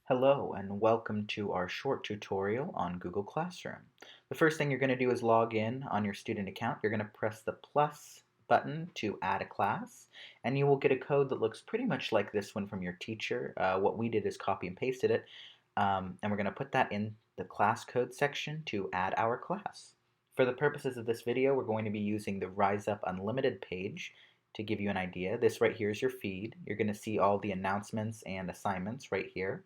Hello and welcome to our short tutorial on Google Classroom. The first thing you're going to do is log in on your student account. You're going to press the plus button to add a class, and you will get a code that looks pretty much like this one from your teacher. What we did is copy and pasted it, and we're going to put that in the class code section to add our class. For the purposes of this video, we're going to be using the Rise Up Unlimited page to give you an idea. This right here is your feed. You're going to see all the announcements and assignments right here.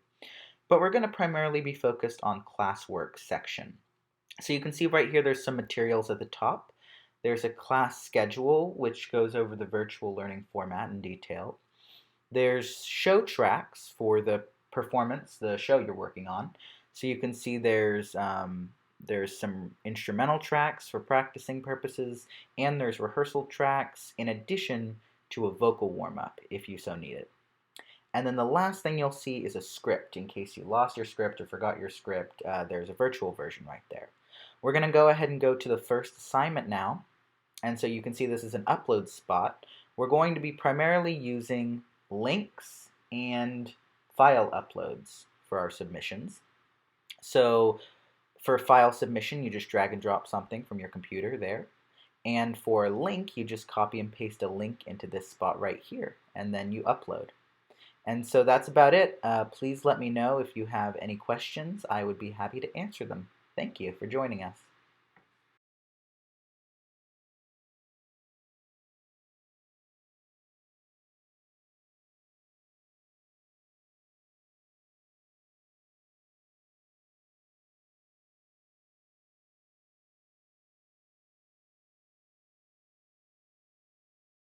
But we're going to primarily be focused on classwork section. So you can see right here there's some materials at the top. There's a class schedule, which goes over the virtual learning format in detail. There's show tracks for the performance, the show you're working on. So you can see there's some instrumental tracks for practicing purposes, and there's rehearsal tracks in addition to a vocal warm-up if you so need it. And then the last thing you'll see is a script. In case you lost your script or forgot your script, there's a virtual version right there. We're going to go ahead and go to the first assignment now. And so you can see this is an upload spot. We're going to be primarily using links and file uploads for our submissions. So for file submission, you just drag and drop something from your computer there. And for a link, you just copy and paste a link into this spot right here, and then you upload. And so that's about it. Please let me know if you have any questions. I would be happy to answer them. Thank you for joining us.